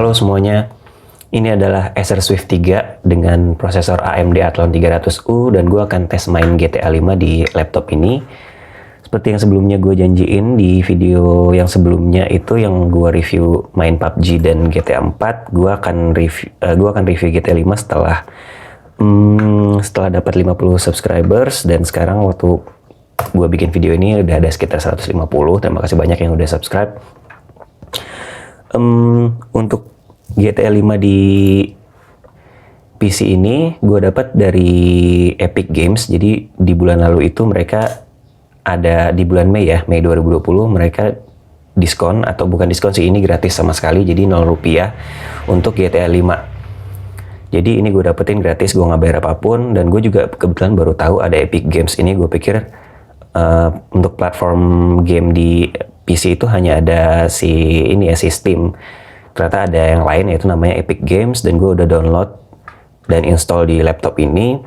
Halo semuanya, ini adalah Acer Swift 3 dengan prosesor AMD Athlon 300U dan gue akan tes main GTA 5 di laptop ini. Seperti yang sebelumnya gue janjiin di video yang sebelumnya itu yang gue review main PUBG dan GTA 4, gue akan review GTA 5 setelah dapat 50 subscribers, dan sekarang waktu gue bikin video ini udah ada sekitar 150. Terima kasih banyak yang udah subscribe. Untuk GTA 5 di PC ini gue dapat dari Epic Games. Jadi di bulan lalu itu mereka ada di bulan Mei ya, Mei 2020 mereka diskon, atau bukan diskon sih, ini gratis sama sekali, jadi 0 rupiah untuk GTA 5. Jadi ini gue dapetin gratis, gue nggak bayar apapun, dan gue juga kebetulan baru tahu ada Epic Games ini. Gue pikir untuk platform game di PC itu hanya ada si Steam. Ternyata ada yang lain, yaitu namanya Epic Games, dan gue udah download dan install di laptop ini.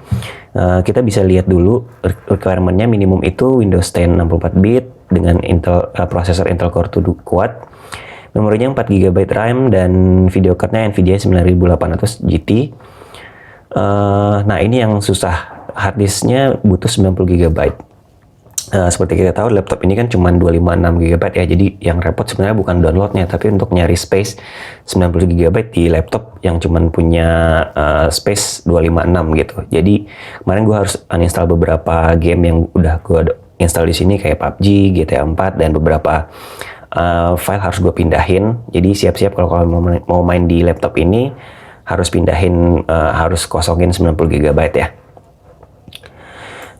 Kita bisa lihat dulu requirement-nya. Minimum itu Windows 10 64 bit dengan prosesor Intel Core 2 Quad. Memorinya 4 GB RAM dan video card-nya NVIDIA 9800 GT. Nah, ini yang susah, hard disk-nya butuh 90 GB. Seperti kita tahu, laptop ini kan cuma 256 GB ya, jadi yang repot sebenarnya bukan downloadnya, tapi untuk nyari space 90 GB di laptop yang cuma punya space 256 gitu. Jadi kemarin gue harus uninstall beberapa game yang udah gue install di sini kayak PUBG, GTA 4, dan beberapa file harus gue pindahin. Jadi siap-siap kalau mau main di laptop ini harus pindahin, harus kosongin 90 GB ya.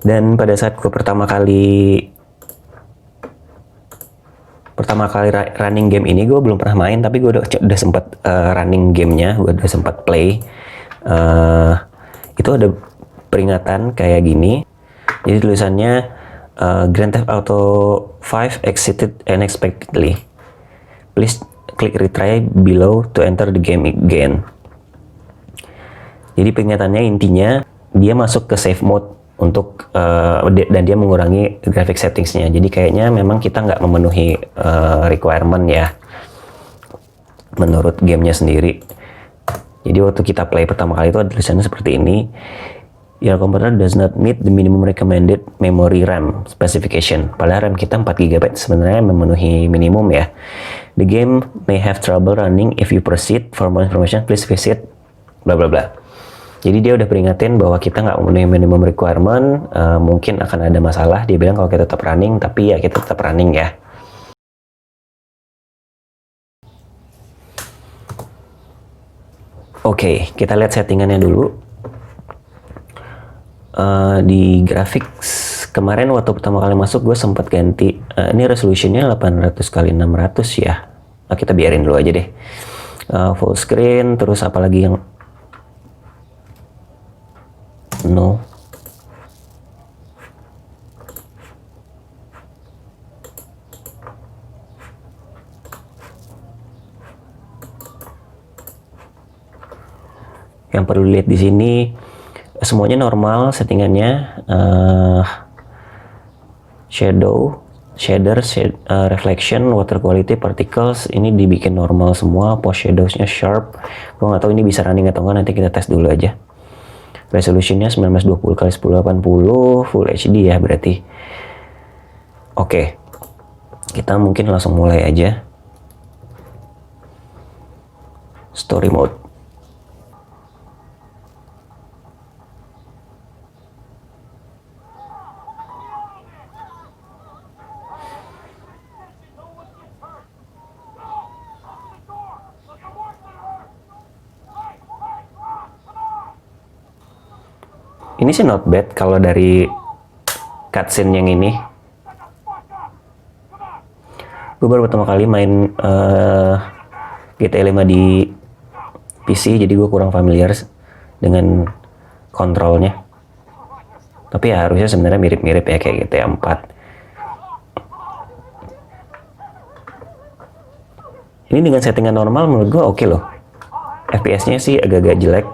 Dan pada saat gue pertama kali running game ini, gue belum pernah main, tapi gue udah sempat running gamenya, gue udah sempat play. Itu ada peringatan kayak gini. Jadi tulisannya Grand Theft Auto 5 exited unexpectedly. Please click retry below to enter the game again. Jadi peringatannya intinya dia masuk ke save mode untuk dan dia mengurangi graphic settingsnya. Jadi kayaknya memang kita nggak memenuhi requirement ya menurut gamenya sendiri. Jadi waktu kita play pertama kali itu ada tulisannya seperti ini: your computer does not meet the minimum recommended memory RAM specification. Padahal RAM kita 4 GB sebenarnya memenuhi minimum ya. The game may have trouble running if you proceed. For more information please visit bla bla bla. Jadi dia udah peringatin bahwa kita nggak memenuhi minimum requirement, mungkin akan ada masalah. Dia bilang kalau kita tetap running, tapi ya kita tetap running ya. Oke, kita lihat settingannya dulu. Di graphics kemarin waktu pertama kali masuk gue sempat ganti. Ini resolutionnya 800x600 ya. Kita biarin dulu aja deh. Full screen, terus apalagi yang no. Yang perlu dilihat di sini semuanya normal settingannya. Shader, reflection, water quality, particles ini dibikin normal semua. Post shadowsnya sharp. Gue nggak tahu ini bisa running atau enggak, nanti kita tes dulu aja. Resolutionnya 1920x1080 Full HD ya berarti. Oke, kita mungkin langsung mulai aja. Story mode. Ini sih not bad kalau dari cutscene yang ini. Gue baru pertama kali main GTA 5 di PC, jadi gue kurang familiar dengan kontrolnya. Tapi ya harusnya sebenarnya mirip-mirip ya kayak GTA 4. Ini dengan settingan normal menurut gue oke loh. FPS-nya sih agak-agak jelek.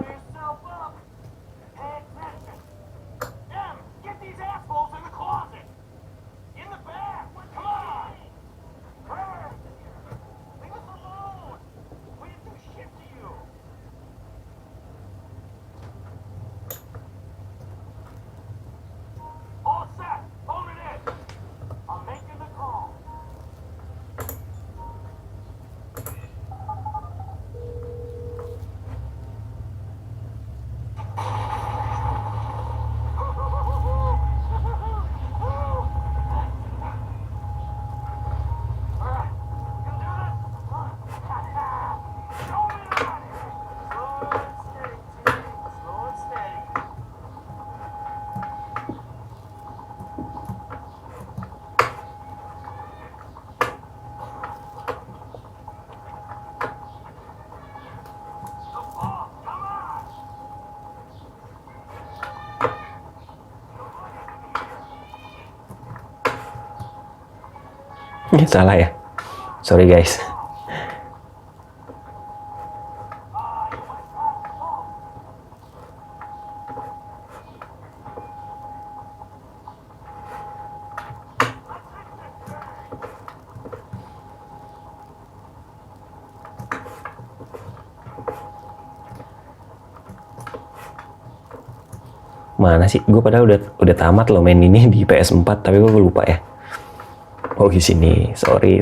Salah ya. Sorry guys. Mana sih? Gue padahal udah tamat loh main ini di PS4, tapi gue lupa ya. Oh di sini. Sorry.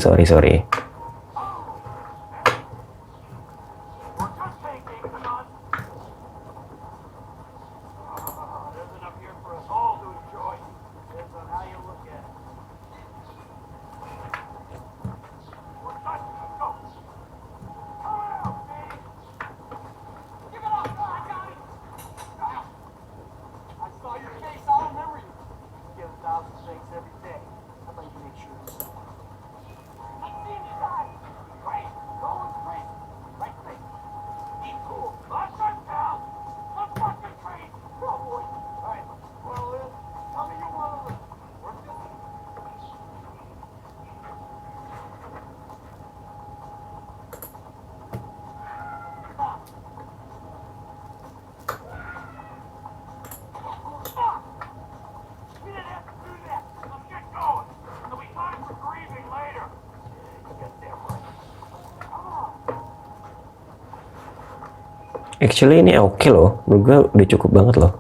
Actually ini oke loh, menurut gue udah cukup banget loh.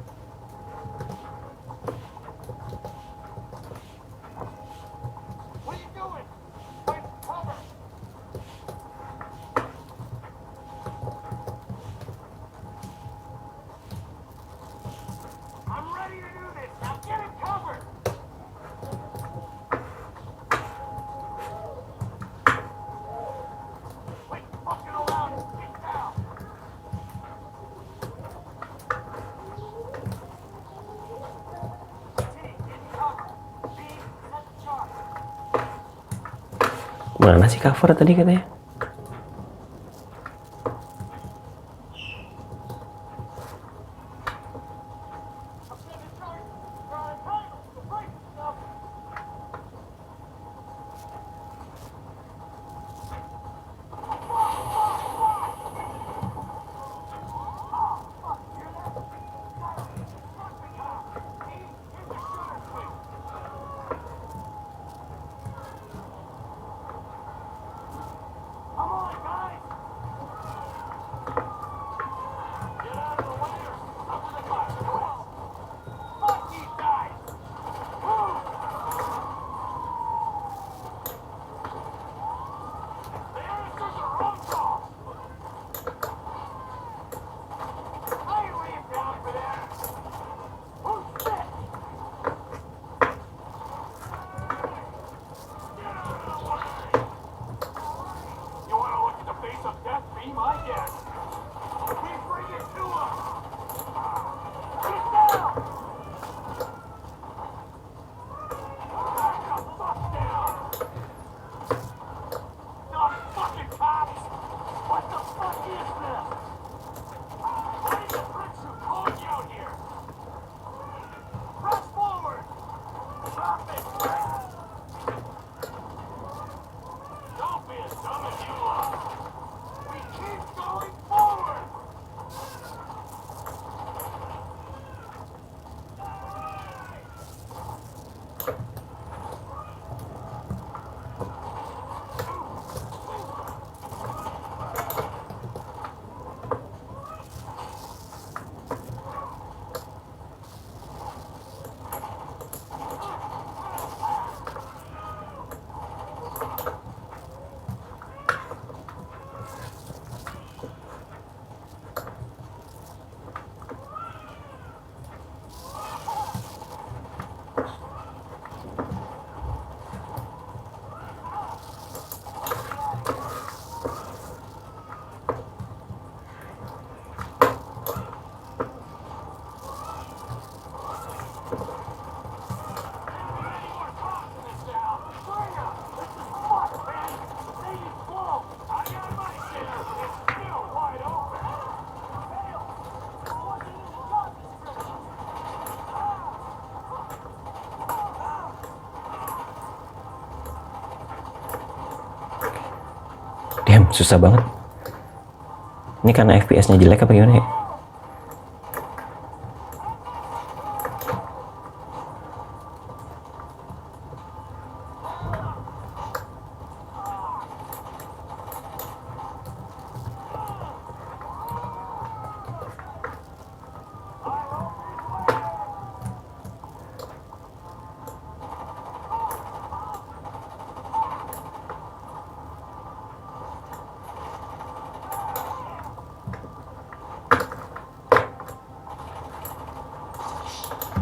Mana sih cover tadi katanya? Damn, susah banget. Ini karena FPS-nya jelek apa gimana ya?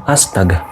Astaga.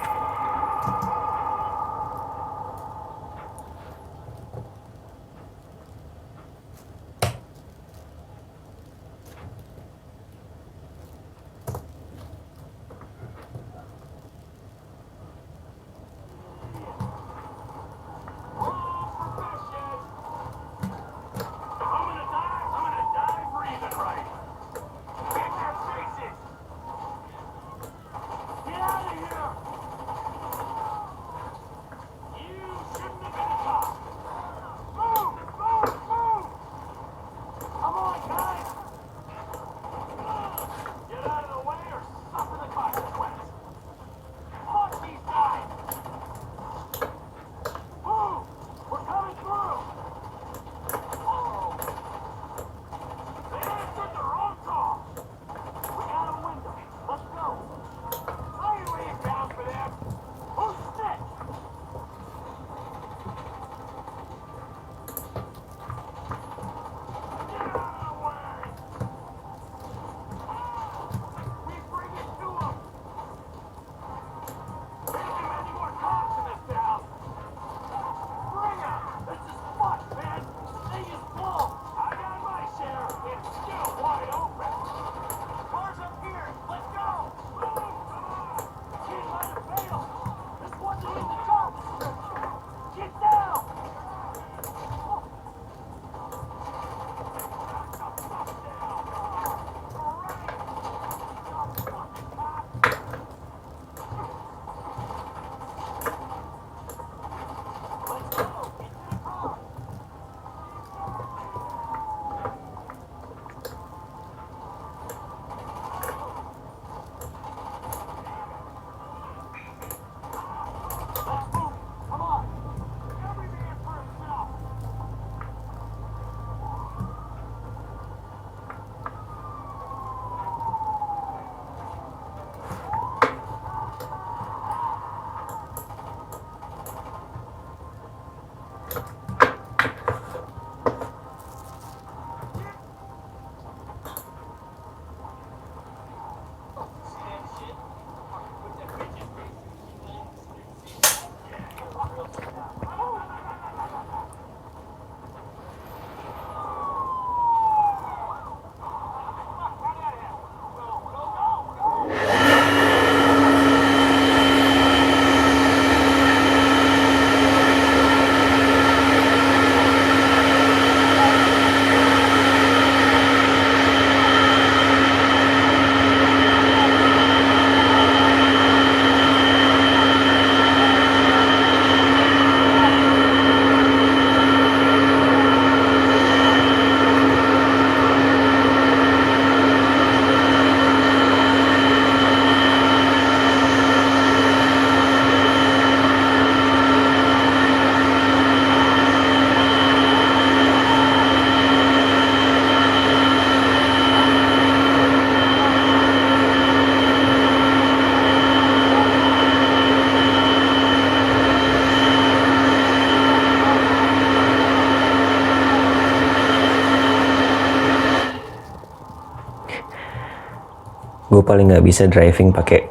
Gue paling nggak bisa driving pakai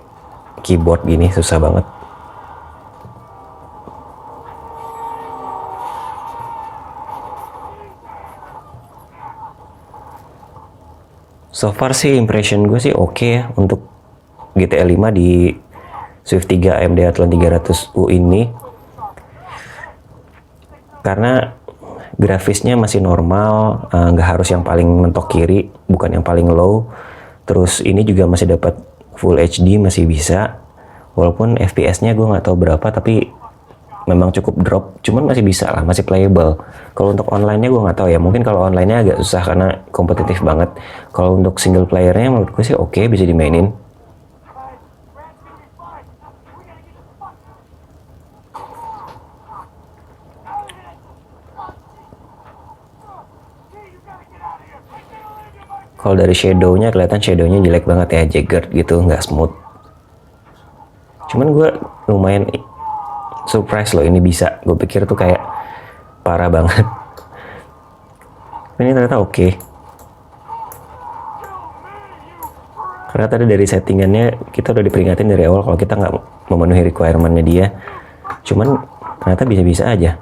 keyboard gini, susah banget. So far sih impression gue sih oke ya untuk GTA 5 di Swift 3 AMD Athlon 300U ini, karena grafisnya masih normal, nggak harus yang paling mentok kiri, bukan yang paling low. Terus ini juga masih dapat Full HD, masih bisa. Walaupun FPS-nya gue nggak tahu berapa, tapi memang cukup drop, cuman masih bisa lah, masih playable. Kalau untuk online-nya gue nggak tahu ya, mungkin kalau online-nya agak susah karena kompetitif banget. Kalau untuk single player-nya menurut gue sih oke, bisa dimainin. Kalau dari shadow-nya kelihatan shadow-nya jelek banget ya, jagger gitu, nggak smooth. Cuman gue lumayan surprise loh ini bisa. Gue pikir tuh kayak parah banget. Ini ternyata oke. Karena tadi dari settingannya kita udah diperingatin dari awal kalau kita nggak memenuhi requirement-nya dia. Cuman ternyata bisa-bisa aja.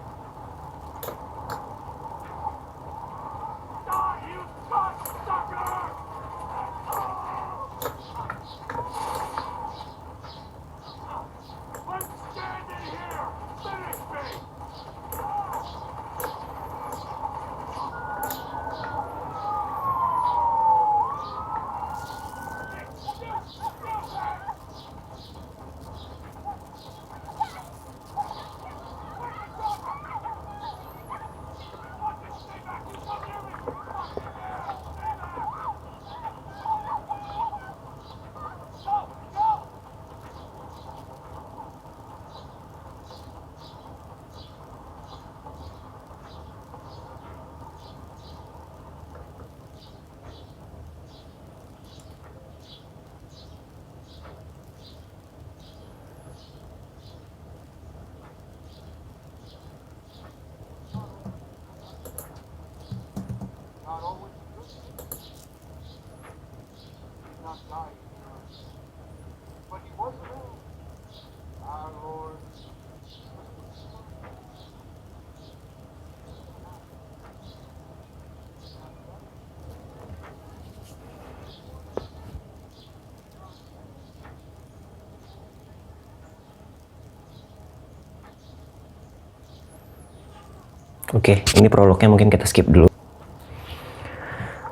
Oke, ini prolognya mungkin kita skip dulu.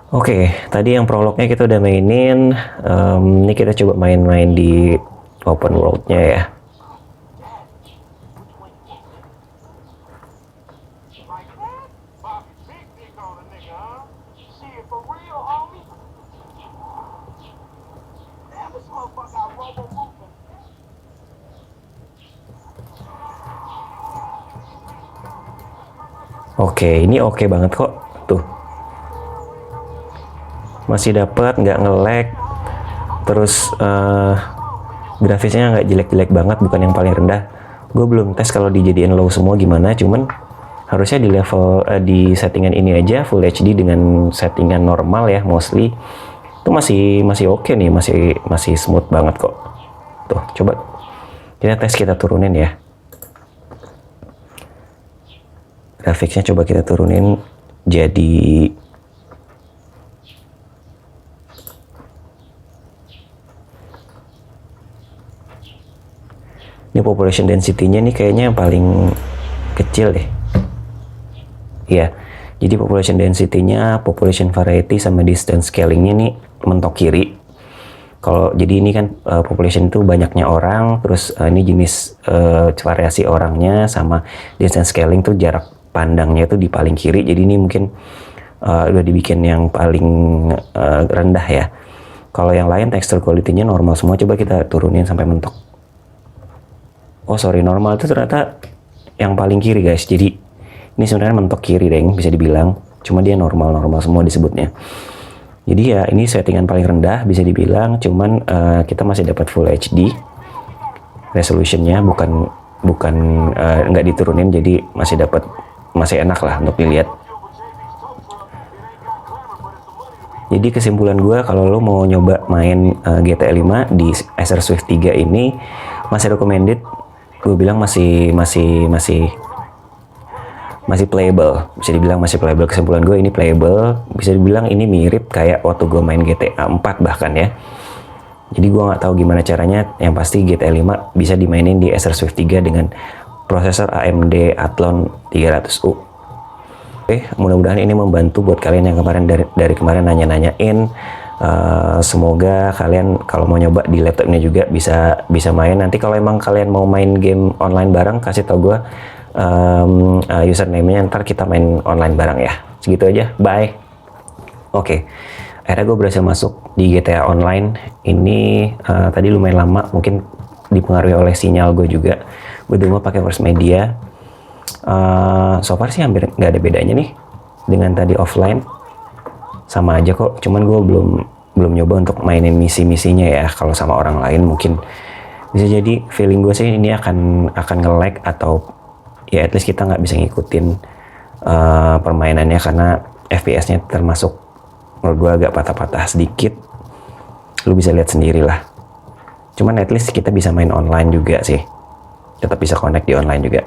Oke, tadi yang prolognya kita udah mainin. Ini kita coba main-main di open world-nya ya. Oke, ini oke banget kok. Tuh. Masih dapat, nggak nge-lag. Terus grafisnya nggak jelek-jelek banget, bukan yang paling rendah. Gue belum tes kalau dijadiin low semua gimana, cuman harusnya di level di settingan ini aja Full HD dengan settingan normal ya, mostly itu masih oke nih, masih smooth banget kok. Tuh, coba kita tes, kita turunin ya. Grafiknya coba kita turunin jadi ini population density-nya nih kayaknya yang paling kecil deh. Iya, jadi population density-nya, population variety sama distance scaling-nya nih mentok kiri. Kalau jadi ini kan population itu banyaknya orang, terus ini jenis variasi orangnya, sama distance scaling tuh jarak pandangnya itu di paling kiri. Jadi ini mungkin udah dibikin yang paling rendah ya. Kalau yang lain texture quality-nya normal semua. Coba kita turunin sampai mentok. Oh sorry, normal itu ternyata yang paling kiri guys. Jadi ini sebenarnya mentok kiri deng, bisa dibilang. Cuma dia normal semua disebutnya. Jadi ya ini settingan paling rendah bisa dibilang. Cuman kita masih dapat Full HD resolutionnya, bukan nggak diturunin, jadi masih enak lah untuk dilihat. Jadi kesimpulan gue, kalau lo mau nyoba main GTA 5 di Acer Swift 3 ini masih recommended. Gue bilang masih playable, bisa dibilang masih playable. Kesimpulan gue ini playable, bisa dibilang ini mirip kayak waktu gue main GTA 4 bahkan ya. Jadi gue nggak tahu gimana caranya, yang pasti GTA 5 bisa dimainin di Acer Swift 3 dengan prosesor AMD Athlon 300U. Oke, mudah-mudahan ini membantu buat kalian yang kemarin dari kemarin nanya-nanyain Semoga kalian kalau mau nyoba di laptopnya juga bisa main. Nanti kalau emang kalian mau main game online bareng, kasih tau gue username-nya, ntar kita main online bareng ya. Segitu aja, bye. Oke, akhirnya gue berhasil masuk di GTA Online. Ini tadi lumayan lama, mungkin dipengaruhi oleh sinyal gue juga. Gue dulu pakai First Media. So far sih hampir nggak ada bedanya nih dengan tadi offline. Sama aja kok, cuman gue belum nyoba untuk mainin misi-misinya ya. Kalau sama orang lain mungkin bisa jadi feeling gue sih ini akan nge-lag, atau ya at least kita nggak bisa ngikutin permainannya karena FPS-nya termasuk menurut gue agak patah-patah sedikit. Lu bisa lihat sendiri lah. Cuman at least kita bisa main online juga sih, tetap bisa connect di online juga.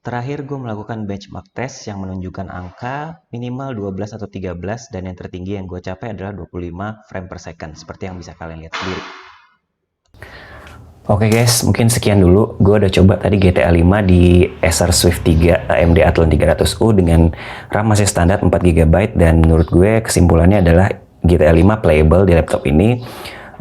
Terakhir gue melakukan benchmark test yang menunjukkan angka minimal 12 atau 13, dan yang tertinggi yang gue capai adalah 25 frame per second, seperti yang bisa kalian lihat sendiri. Oke guys, mungkin sekian dulu. Gue udah coba tadi GTA 5 di Acer Swift 3 AMD Athlon 300U dengan RAM masih standar 4GB, dan menurut gue kesimpulannya adalah GTA 5 playable di laptop ini.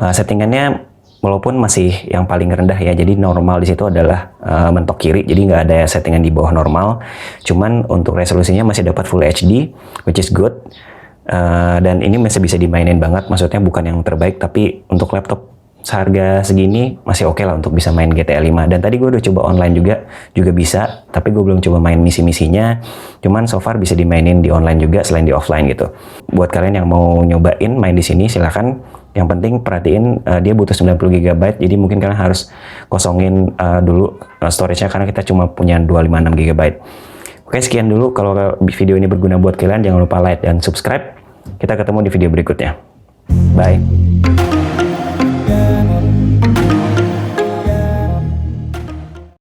Settingannya walaupun masih yang paling rendah ya, jadi normal di situ adalah mentok kiri, jadi nggak ada settingan di bawah normal. Cuman untuk resolusinya masih dapat Full HD, which is good. Dan ini masih bisa dimainin banget, maksudnya bukan yang terbaik, tapi untuk laptop seharga segini masih oke lah untuk bisa main GTA 5. Dan tadi gue udah coba online juga bisa, tapi gue belum coba main misi-misinya. Cuman so far bisa dimainin di online juga selain di offline gitu. Buat kalian yang mau nyobain main di sini silahkan. Yang penting perhatiin dia butuh 90GB, jadi mungkin kalian harus kosongin dulu storage-nya karena kita cuma punya 256GB. Oke, sekian dulu. Kalau video ini berguna buat kalian, jangan lupa like dan subscribe. Kita ketemu di video berikutnya. Bye.